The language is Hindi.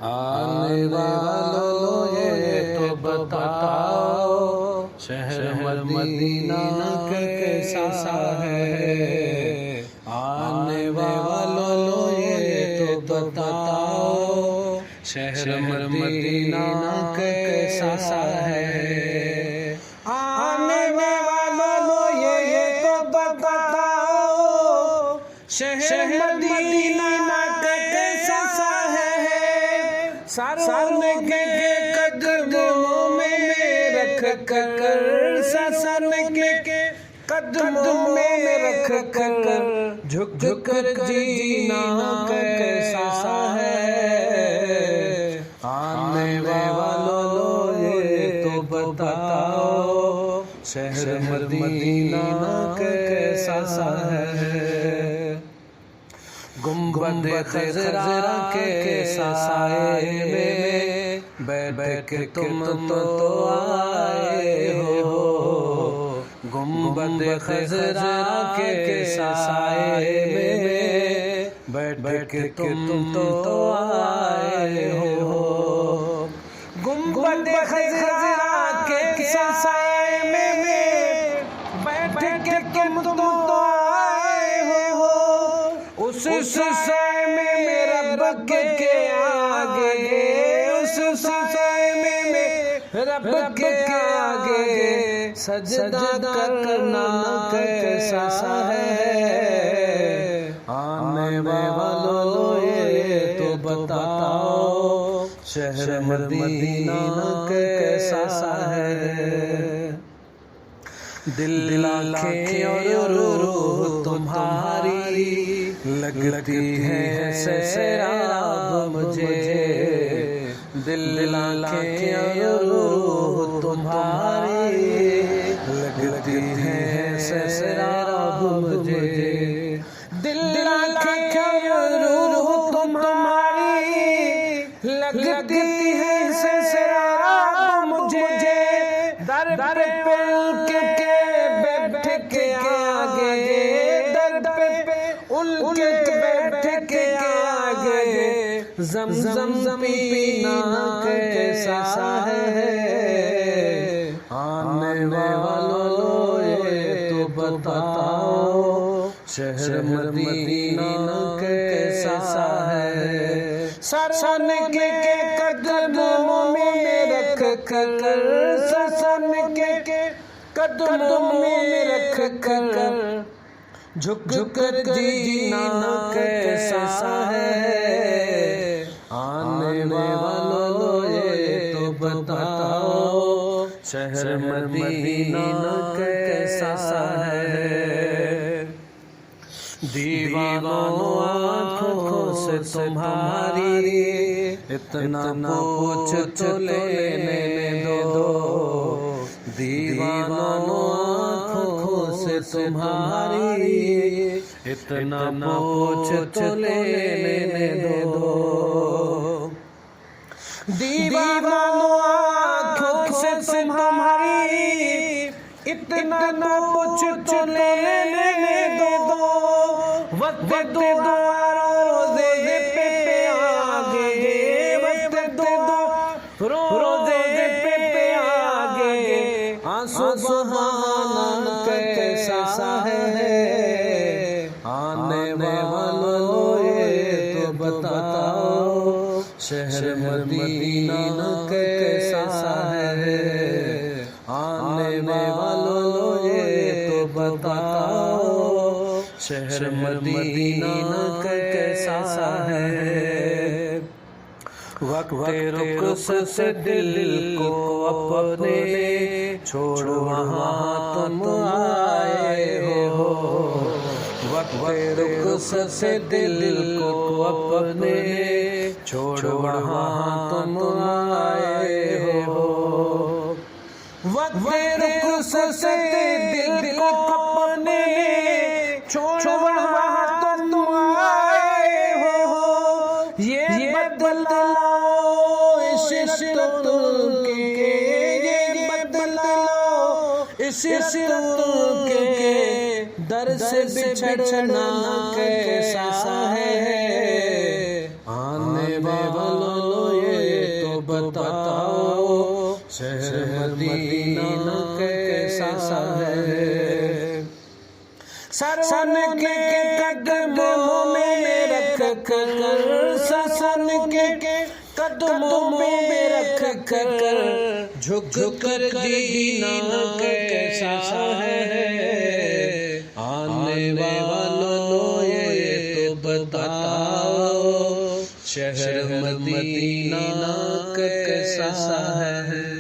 आने वालों ये तो बताओ शहर मदीना कैसा है। आने वालों ये तो बताओ शहर मदीना कैसा है। आने वालों ये तो बताओ शहर मदीना कैसा है। सारों के कदमों में रख कर, सारों के कदमों में रख कर झुक झुक कर जीना कैसा है। आने वालों ये तो बताओ शहर मदीना कैसा है। गुंबद खज़रा के साए में बैठ के तुम तो आए हो। गुंबद खज़रा के साए में बैठ के तुम तो आए हो। गुंबद खज़रा के साए में बैठ के तुम तो आए हो। उस साए में रब के आगे, उस साए में रब के आगे सजदा करना कैसा है। आने वालों ये तो बताओ शहर मदीना कैसा है। दिल आँखें और रूह तुम्हारी लगती है सैराब मुझे। दिल आँखें और रूह तुम्हारी लगती है सैराब मुझे। दिल आँखें और रूह तुम्हारी लगती है सैराब मुझे। दर पे उनके बैठ के आगे, दर पे उनके बैठ के आगे ज़म पीना कैसा है। आने वालों ये तो बताओ शहर मदीना कैसा है। सन के कदमों में रख कर, सन के कदमों में रख कर झुक झुक कर जीना कैसा है। आने वालों ये तो बताओ शहर मदीना कैसा है। दीवानों आँखों से तुम्हारी इतना पूछ तो लेने दो। दीवानों आँखों से तुम्हारी इतना पूछ तो लेने दो। दीवानों आँखों से तुम्हारी इतना पूछ तो लेने दो। वक्त दो रोज़े पे आगे, वक्त दो रोज़े पे आगे आंसू बहाना कैसा है। आने वालों ये तो बताओ शहर मदीना कैसा है। आने वालों ये तो बताओ शहर मदीना कैसा है। वक्त रुख से दिल को अपने छोड़ वहाँ तुम आए हो। वक्त रुख से दिल को अपने छोड़ वहाँ तुम आए हो। वक्त रुख से दिल को अपने छोड़ वहाँ तुम आए हो। ये बदलाओ इस तुमके, ये बदलाओ इस तुमके दर से बिछड़ना कैसा है। आने वालों बताओ शहर मदीना कैसा है। सरवन के कदमों में रख कर, सरवन के कदमों में रख कर झुक कर जीना कैसा है। आने वालों ये तो बताओ शहर मदीना कैसा है।